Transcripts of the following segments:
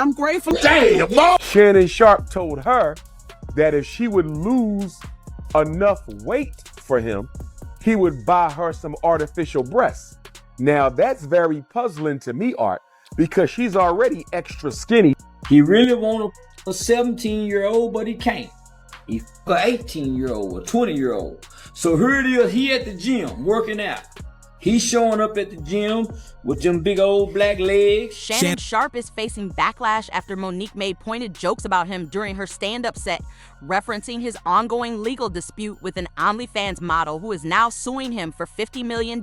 I'm grateful. Damn, Mom. Shannon Sharpe told her that if she would lose enough weight for him, he would buy her some artificial breasts. Now that's very puzzling to me, Art, because she's already extra skinny. He really want a 17-year-old, but he can't. He f*** a 18-year-old or 20-year-old. So here it is, he at the gym working out. He's showing up at the gym with them big old black legs. Shannon Sharpe is facing backlash after Monique made pointed jokes about him during her stand-up set, referencing his ongoing legal dispute with an OnlyFans model who is now suing him for $50 million.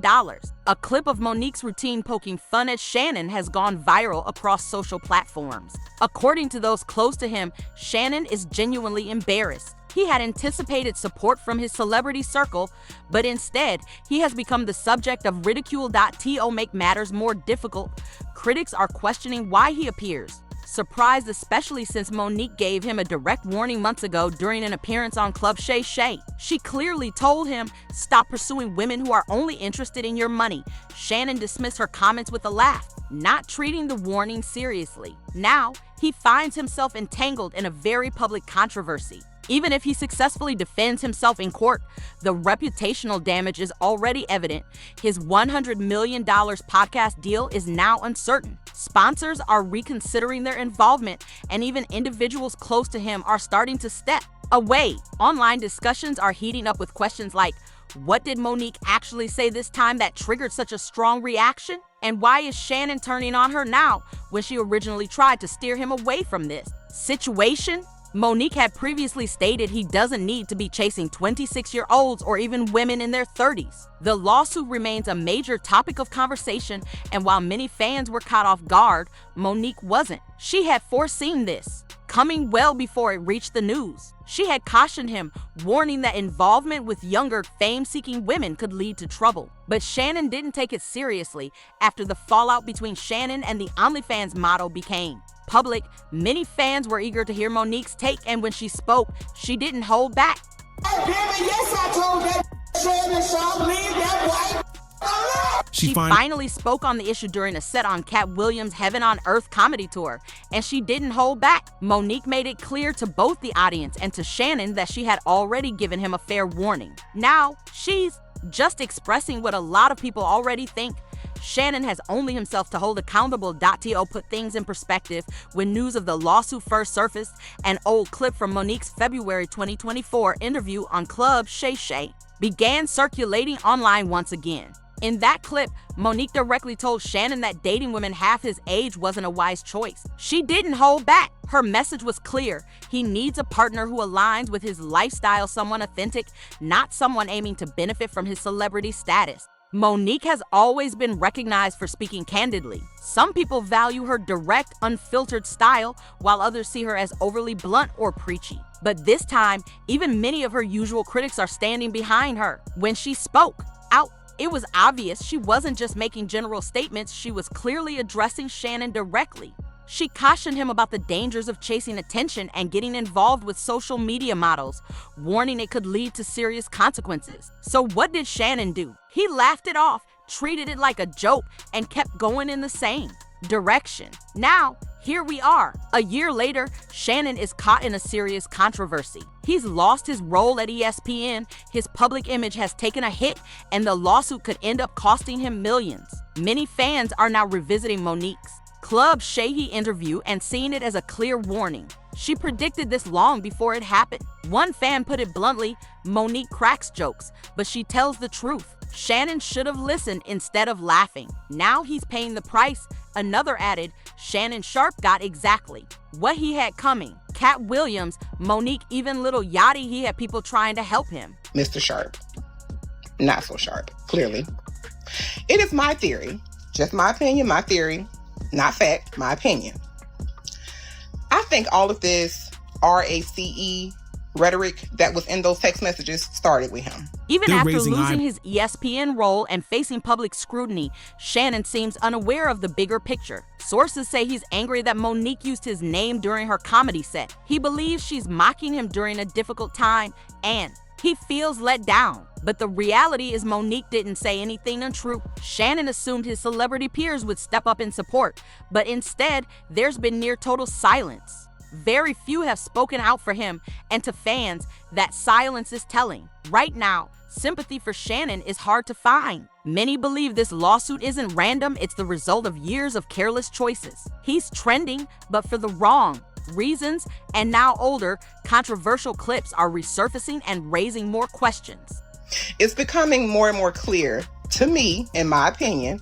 A clip of Monique's routine poking fun at Shannon has gone viral across social platforms. According to those close to him, Shannon is genuinely embarrassed. He had anticipated support from his celebrity circle, but instead, he has become the subject of ridicule. To make matters more difficult, critics are questioning why he appears surprised, especially since Monique gave him a direct warning months ago during an appearance on Club Shay Shay. She clearly told him, "Stop pursuing women who are only interested in your money." Shannon dismissed her comments with a laugh, not treating the warning seriously. Now, he finds himself entangled in a very public controversy. Even if he successfully defends himself in court, the reputational damage is already evident. His $100 million podcast deal is now uncertain. Sponsors are reconsidering their involvement, and even individuals close to him are starting to step away. Online discussions are heating up with questions like, what did Monique actually say this time that triggered such a strong reaction? And why is Shannon turning on her now when she originally tried to steer him away from this situation? Monique had previously stated he doesn't need to be chasing 26-year-olds or even women in their 30s. The lawsuit remains a major topic of conversation, and while many fans were caught off guard, Monique wasn't. She had foreseen this, coming well before it reached the news. She had cautioned him, warning that involvement with younger, fame-seeking women could lead to trouble. But Shannon didn't take it seriously after the fallout between Shannon and the OnlyFans model became public. Many fans were eager to hear Monique's take, and when she spoke, she didn't hold back. Yes, I told that Shannon Sharpe, leave that white. She finally spoke on the issue during a set on Cat Williams' Heaven on Earth comedy tour, and she didn't hold back. Monique made it clear to both the audience and to Shannon that she had already given him a fair warning. Now, she's just expressing what a lot of people already think. Shannon has only himself to hold accountable. To put things in perspective when news of the lawsuit first surfaced. An old clip from Monique's February 2024 interview on Club Shay Shay began circulating online once again. In that clip, Monique directly told Shannon that dating women half his age wasn't a wise choice. She didn't hold back. Her message was clear. He needs a partner who aligns with his lifestyle, someone authentic, not someone aiming to benefit from his celebrity status. Monique has always been recognized for speaking candidly. Some people value her direct, unfiltered style, while others see her as overly blunt or preachy. But this time, even many of her usual critics are standing behind her. When she spoke out, it was obvious she wasn't just making general statements, she was clearly addressing Shannon directly. She cautioned him about the dangers of chasing attention and getting involved with social media models, warning it could lead to serious consequences. So what did Shannon do? He laughed it off, treated it like a joke, and kept going in the same direction. Now, here we are. A year later, Shannon is caught in a serious controversy. He's lost his role at ESPN, his public image has taken a hit, and the lawsuit could end up costing him millions. Many fans are now revisiting Monique's Club Shay interview and seeing it as a clear warning. She predicted this long before it happened. One fan put it bluntly, Monique cracks jokes, but she tells the truth. Shannon should have listened instead of laughing. Now he's paying the price. Another added, Shannon Sharpe got exactly what he had coming. Cat Williams, Monique, even Little Yachty, he had people trying to help him. Mr. Sharpe, not so sharp, clearly. It is my theory, just my opinion, my theory, not fact, my opinion. I think all of this RACE rhetoric that was in those text messages started with him. Even after losing his ESPN role and facing public scrutiny, Shannon seems unaware of the bigger picture. Sources say he's angry that Monique used his name during her comedy set. He believes she's mocking him during a difficult time, and he feels let down. But the reality is Monique didn't say anything untrue. Shannon assumed his celebrity peers would step up in support, but instead, there's been near total silence. Very few have spoken out for him, and to fans, that silence is telling. Right now, sympathy for Shannon is hard to find. Many believe this lawsuit isn't random, it's the result of years of careless choices. He's trending, but for the wrong reasons, and now older, controversial clips are resurfacing and raising more questions. It's becoming more and more clear to me, in my opinion,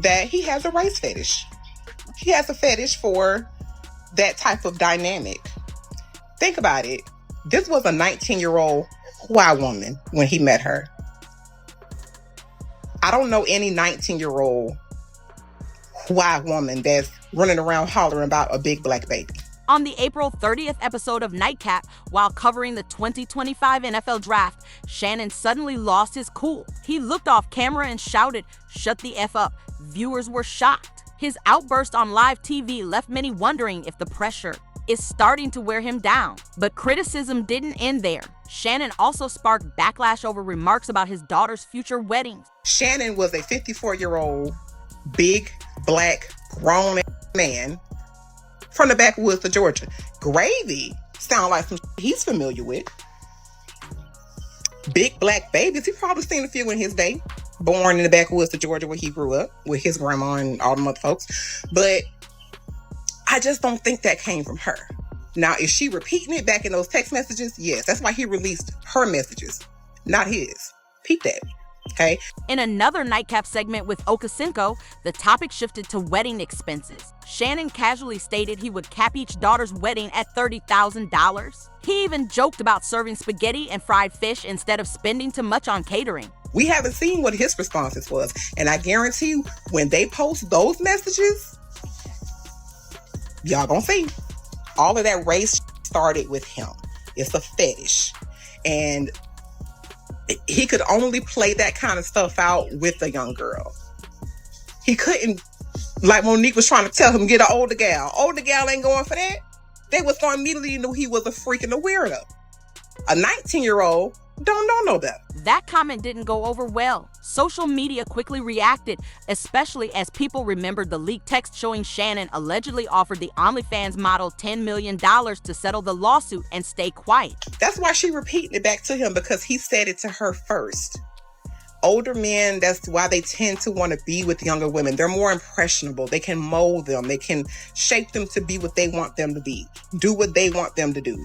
that he has a race fetish. He has a fetish for that type of dynamic. Think about it. This was a 19-year-old white woman when he met her. I don't know any 19-year-old white woman that's running around hollering about a big black baby. On the April 30th episode of Nique, while covering the 2025 NFL Draft, Shannon suddenly lost his cool. He looked off camera and shouted, "Shut the F up." Viewers were shocked. His outburst on live TV left many wondering if the pressure is starting to wear him down. But criticism didn't end there. Shannon also sparked backlash over remarks about his daughter's future weddings. Shannon was a 54-year-old, big, black, grown man from the backwoods of Georgia. Gravy sound like some he's familiar with. Big black babies, he probably seen a few in his day. Born in the backwoods of Georgia where he grew up with his grandma and all the other folks. But I just don't think that came from her. Now, is she repeating it back in those text messages? Yes, that's why he released her messages, not his. Peep that. Okay. In another Nightcap segment with Okasinko, the topic shifted to wedding expenses. Shannon casually stated he would cap each daughter's wedding at $30,000. He even joked about serving spaghetti and fried fish instead of spending too much on catering. We haven't seen what his responses was, and I guarantee you, when they post those messages, y'all gonna see. All of that race started with him. It's a fetish, and he could only play that kind of stuff out with a young girl. He couldn't, like Monique was trying to tell him, get an older gal. Older gal ain't going for that. They was going to immediately knew he was a freak and a weirdo. A 19-year-old don't know no better. That comment didn't go over well. Social media quickly reacted, especially as people remembered the leaked text showing Shannon allegedly offered the OnlyFans model $10 million to settle the lawsuit and stay quiet. That's why she repeated it back to him, because he said it to her first. Older men, that's why they tend to want to be with younger women. They're more impressionable. They can mold them. They can shape them to be what they want them to be. Do what they want them to do.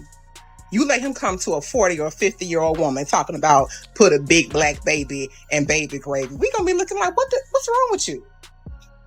You let him come to a 40 or 50-year-old woman talking about put a big black baby and baby gravy. We gonna be looking like, what's wrong with you?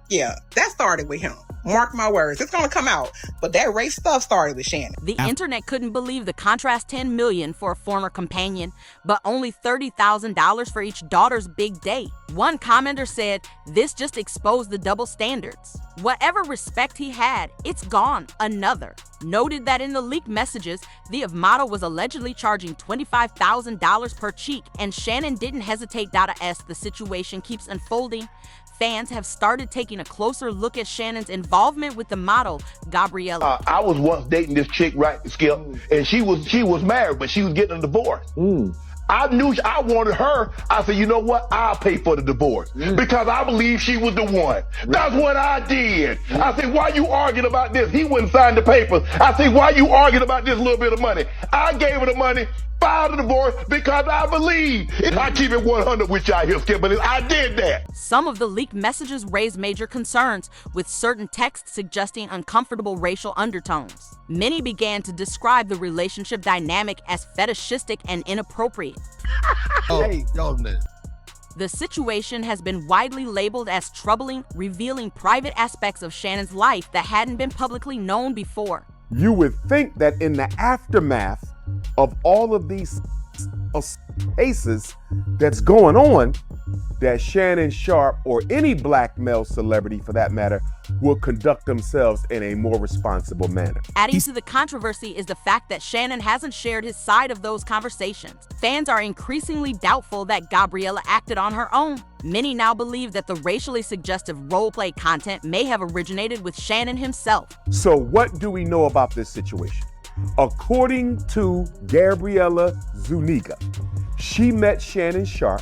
Yeah, that started with him. Mark my words, it's gonna come out. But that race stuff started with Shannon. The internet couldn't believe the contrast $10 million for a former companion, but only $30,000 for each daughter's big day. One commenter said, "This just exposed the double standards. Whatever respect he had, it's gone." Another noted that in the leaked messages, the model was allegedly charging $25,000 per cheek, and Shannon didn't hesitate. As the situation keeps unfolding, fans have started taking a closer look at Shannon's involvement with the model, Gabriella. I was once dating this chick, right, Skip, and she was married, but she was getting a divorce. I knew I wanted her. I said, you know what? I'll pay for the divorce because I believe she was the one. That's what I did. I said, why you arguing about this? He wouldn't sign the papers. I said, why you arguing about this little bit of money? I gave her the money, filed the divorce because I believe. I keep it 100 with y'all here, Skip, but I did that. Some of the leaked messages raised major concerns, with certain texts suggesting uncomfortable racial undertones. Many began to describe the relationship dynamic as fetishistic and inappropriate. The situation has been widely labeled as troubling, revealing private aspects of Shannon's life that hadn't been publicly known before. You would think that in the aftermath of all of these cases that's going on, that Shannon Sharpe, or any black male celebrity for that matter, will conduct themselves in a more responsible manner. Adding to the controversy is the fact that Shannon hasn't shared his side of those conversations. Fans are increasingly doubtful that Gabriella acted on her own. Many now believe that the racially suggestive role-play content may have originated with Shannon himself. So what do we know about this situation? According to Gabriella Zuniga, She met Shannon Sharpe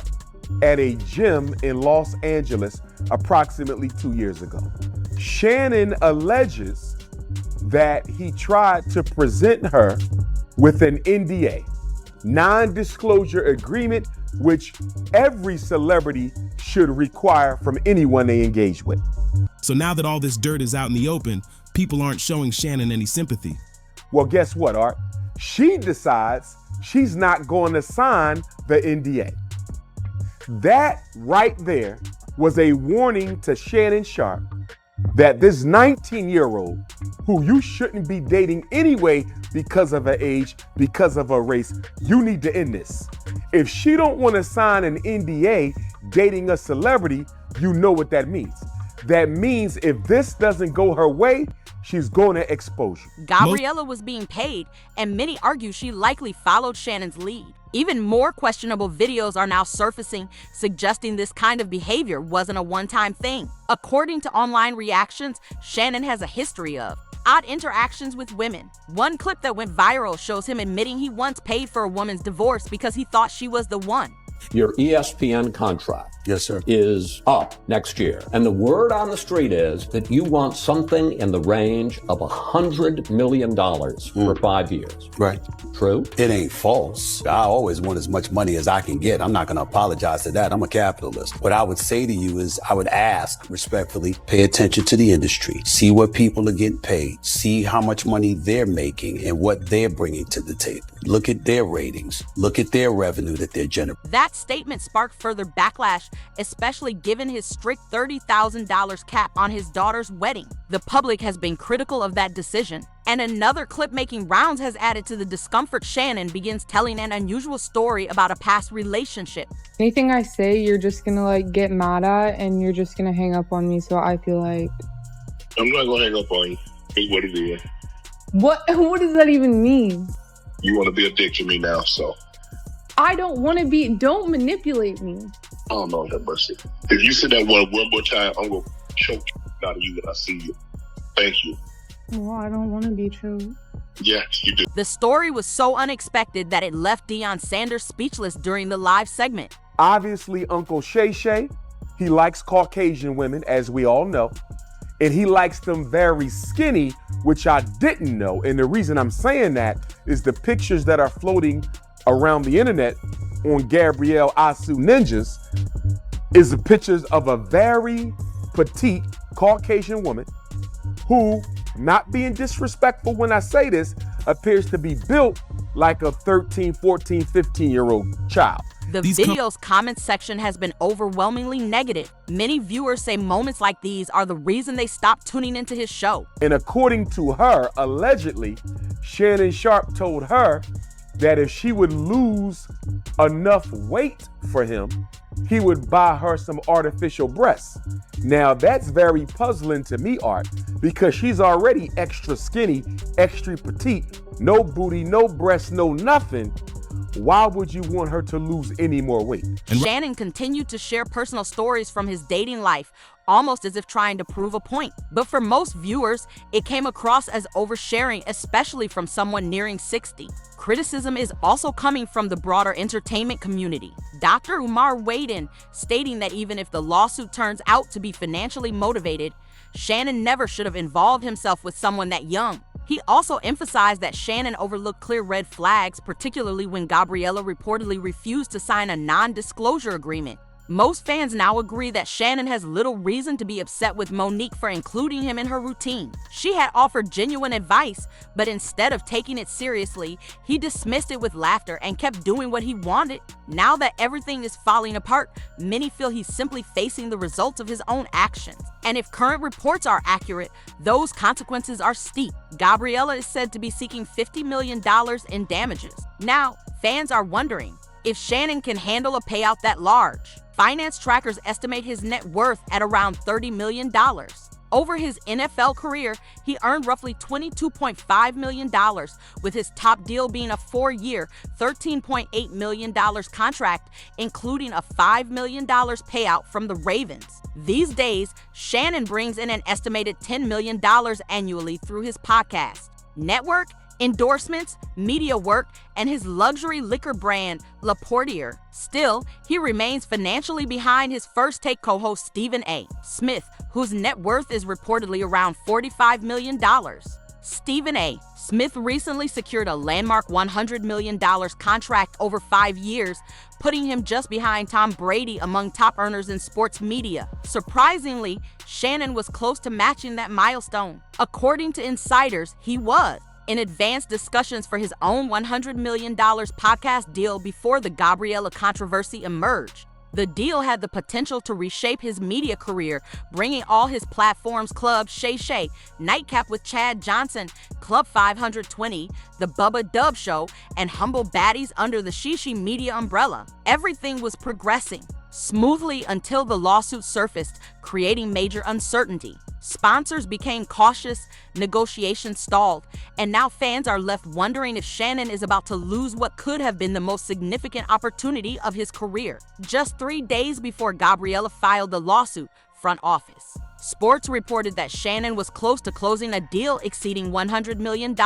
at a gym in Los Angeles approximately 2 years ago. Shannon alleges that he tried to present her with an NDA, non-disclosure agreement, which every celebrity should require from anyone they engage with. So now that all this dirt is out in the open, people aren't showing Shannon any sympathy. Well, guess what, Art? She decides she's not going to sign the NDA. That right there was a warning to Shannon Sharpe that this 19-year-old, who you shouldn't be dating anyway because of her age, because of her race, you need to end this. If she don't want to sign an NDA dating a celebrity, you know what that means. That means if this doesn't go her way, she's going to expose you. Gabriella was being paid, and many argue she likely followed Shannon's lead. Even more questionable videos are now surfacing, suggesting this kind of behavior wasn't a one-time thing. According to online reactions, Shannon has a history of odd interactions with women. One clip that went viral shows him admitting he once paid for a woman's divorce because he thought she was the one. Your ESPN contract, yes, sir, is up next year. And the word on the street is that you want something in the range of $100 million for 5 years. Right. True? It ain't false. I always want as much money as I can get. I'm not going to apologize to that. I'm a capitalist. What I would say to you is I would ask respectfully, pay attention to the industry, see what people are getting paid, see how much money they're making and what they're bringing to the table. Look at their ratings, look at their revenue that they're generating. That statement sparked further backlash, especially given his strict $30,000 cap on his daughter's wedding. The public has been critical of that decision. And another clip making rounds has added to the discomfort. Shannon begins telling an unusual story about a past relationship. Anything I say, you're just gonna get mad at and you're just gonna hang up on me, so I feel like... I'm not gonna hang up on you. It's what it is. What does that even mean? You want to be a dick to me now, so... I don't want to be... Don't manipulate me. Oh, no, have mercy. If you say that one more time, I'm going to choke out of you when I see you. Thank you. Well, I don't want to be choked. Yeah, you do. The story was so unexpected that it left Deion Sanders speechless during the live segment. Obviously, Uncle Shay Shay, he likes Caucasian women, as we all know. And he likes them very skinny, which I didn't know. And the reason I'm saying that is the pictures that are floating around the internet on Gabrielle Asu Ninjas is the pictures of a very petite Caucasian woman who, not being disrespectful when I say this, appears to be built like a 13, 14, 15-year-old child. The video's comment section has been overwhelmingly negative. Many viewers say moments like these are the reason they stopped tuning into his show. And according to her, allegedly, Shannon Sharpe told her that if she would lose enough weight for him, he would buy her some artificial breasts. Now, that's very puzzling to me, Art, because she's already extra skinny, extra petite, no booty, no breasts, no nothing. Why would you want her to lose any more weight? Shannon continued to share personal stories from his dating life, almost as if trying to prove a point. But for most viewers, it came across as oversharing, especially from someone nearing 60. Criticism is also coming from the broader entertainment community. Dr. Umar weighed in, stating that even if the lawsuit turns out to be financially motivated, Shannon never should have involved himself with someone that young. He also emphasized that Shannon overlooked clear red flags, particularly when Gabriella reportedly refused to sign a non-disclosure agreement. Most fans now agree that Shannon has little reason to be upset with Monique for including him in her routine. She had offered genuine advice, but instead of taking it seriously, he dismissed it with laughter and kept doing what he wanted. Now that everything is falling apart, many feel he's simply facing the results of his own actions. And if current reports are accurate, those consequences are steep. Gabriella is said to be seeking $50 million in damages. Now, fans are wondering if Shannon can handle a payout that large. Finance trackers estimate his net worth at around $30 million. Over his NFL career, he earned roughly $22.5 million, with his top deal being a 4-year, $13.8 million contract, including a $5 million payout from the Ravens. These days, Shannon brings in an estimated $10 million annually through his podcast. Network, endorsements, media work, and his luxury liquor brand, Le Portier. Still, he remains financially behind his First Take co-host Stephen A. Smith, whose net worth is reportedly around $45 million. Stephen A. Smith recently secured a landmark $100 million contract over 5 years, putting him just behind Tom Brady among top earners in sports media. Surprisingly, Shannon was close to matching that milestone. According to insiders, he was in advanced discussions for his own $100 million podcast deal before the Gabriella controversy emerged. The deal had the potential to reshape his media career, bringing all his platforms Club Shay Shay, Nightcap with Chad Johnson, Club 520, The Bubba Dub Show, and Humble Baddies under the Shishi Media umbrella. Everything was progressing smoothly until the lawsuit surfaced, creating major uncertainty. Sponsors became cautious, negotiations stalled, and now fans are left wondering if Shannon is about to lose what could have been the most significant opportunity of his career. Just 3 days before Gabriella filed the lawsuit, front office Sports reported that Shannon was close to closing a deal exceeding $100 million.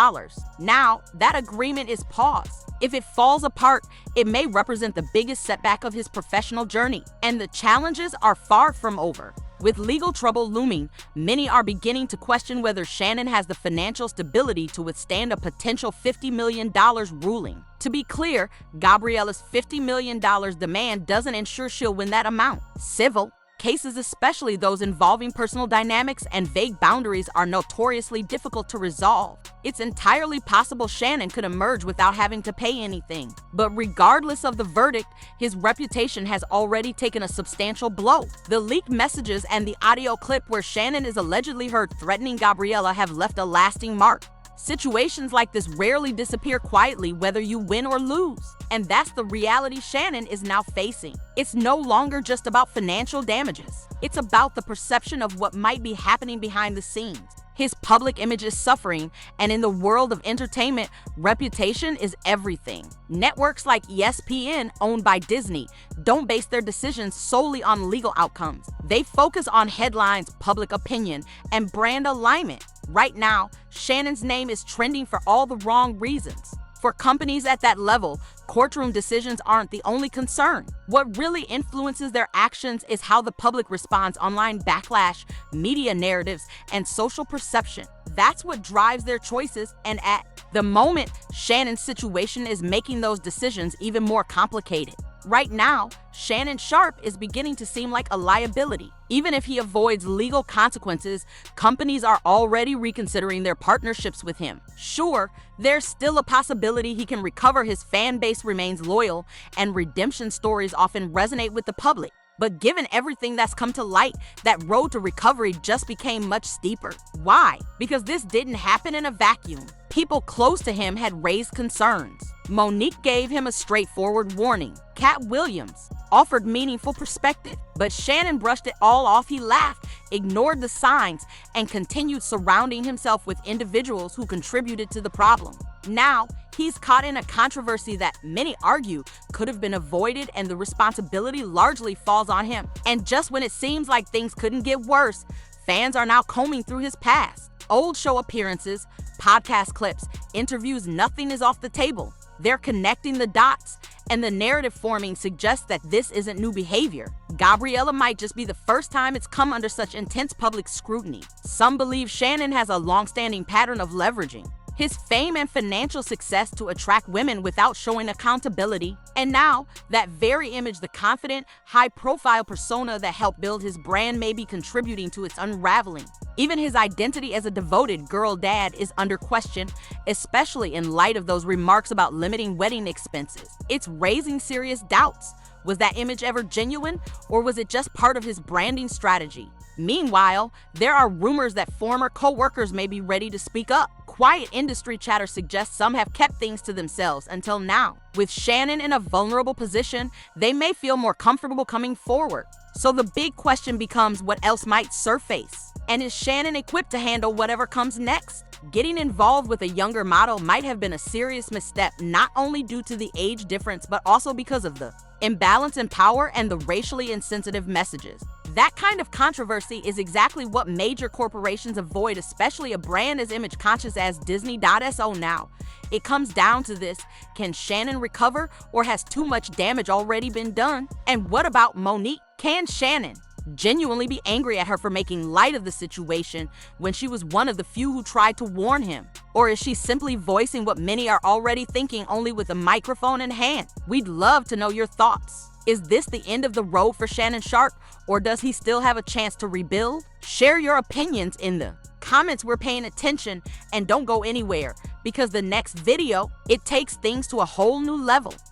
Now, that agreement is paused. If it falls apart, it may represent the biggest setback of his professional journey, and the challenges are far from over. With legal trouble looming, many are beginning to question whether Shannon has the financial stability to withstand a potential $50 million ruling. To be clear, Gabriella's $50 million demand doesn't ensure she'll win that amount. Civil cases, especially those involving personal dynamics and vague boundaries, are notoriously difficult to resolve. It's entirely possible Shannon could emerge without having to pay anything. But regardless of the verdict, his reputation has already taken a substantial blow. The leaked messages and the audio clip where Shannon is allegedly heard threatening Gabriella have left a lasting mark. Situations like this rarely disappear quietly, whether you win or lose. And that's the reality Shannon is now facing. It's no longer just about financial damages. It's about the perception of what might be happening behind the scenes. His public image is suffering, and in the world of entertainment, reputation is everything. Networks like ESPN, owned by Disney, don't base their decisions solely on legal outcomes. They focus on headlines, public opinion, and brand alignment. Right now, Shannon's name is trending for all the wrong reasons. For companies at that level, courtroom decisions aren't the only concern. What really influences their actions is how the public responds online backlash, media narratives, and social perception. That's what drives their choices, and at the moment, Shannon's situation is making those decisions even more complicated. Right now, Shannon Sharpe is beginning to seem like a liability. Even if he avoids legal consequences, companies are already reconsidering their partnerships with him. Sure, there's still a possibility he can recover, his fan base remains loyal, and redemption stories often resonate with the public. But given everything that's come to light, that road to recovery just became much steeper. Why? Because this didn't happen in a vacuum. People close to him had raised concerns. Monique gave him a straightforward warning. Cat Williams offered meaningful perspective, but Shannon brushed it all off. He laughed, ignored the signs, and continued surrounding himself with individuals who contributed to the problem. Now, he's caught in a controversy that many argue could have been avoided, and the responsibility largely falls on him. And just when it seems like things couldn't get worse, fans are now combing through his past. Old show appearances, podcast clips, interviews, nothing is off the table. They're connecting the dots, and the narrative forming suggests that this isn't new behavior. Gabriella might just be the first time it's come under such intense public scrutiny. Some believe Shannon has a long-standing pattern of leveraging his fame and financial success to attract women without showing accountability. And now, that very image, the confident, high-profile persona that helped build his brand, may be contributing to its unraveling. Even his identity as a devoted girl dad is under question, especially in light of those remarks about limiting wedding expenses. It's raising serious doubts. Was that image ever genuine, or was it just part of his branding strategy? Meanwhile, there are rumors that former co-workers may be ready to speak up. Quiet industry chatter suggests some have kept things to themselves until now. With Shannon in a vulnerable position, they may feel more comfortable coming forward. So the big question becomes, what else might surface? And is Shannon equipped to handle whatever comes next? Getting involved with a younger model might have been a serious misstep, not only due to the age difference, but also because of the imbalance in power and the racially insensitive messages. That kind of controversy is exactly what major corporations avoid, especially a brand as image conscious as Disney.so now. It comes down to this: can Shannon recover, or has too much damage already been done? And what about Monique? Can Shannon genuinely be angry at her for making light of the situation when she was one of the few who tried to warn him? Or is she simply voicing what many are already thinking, only with a microphone in hand? We'd love to know your thoughts. Is this the end of the road for Shannon Sharpe, or does he still have a chance to rebuild? Share your opinions in the comments. We're paying attention, and don't go anywhere, because the next video, it takes things to a whole new level.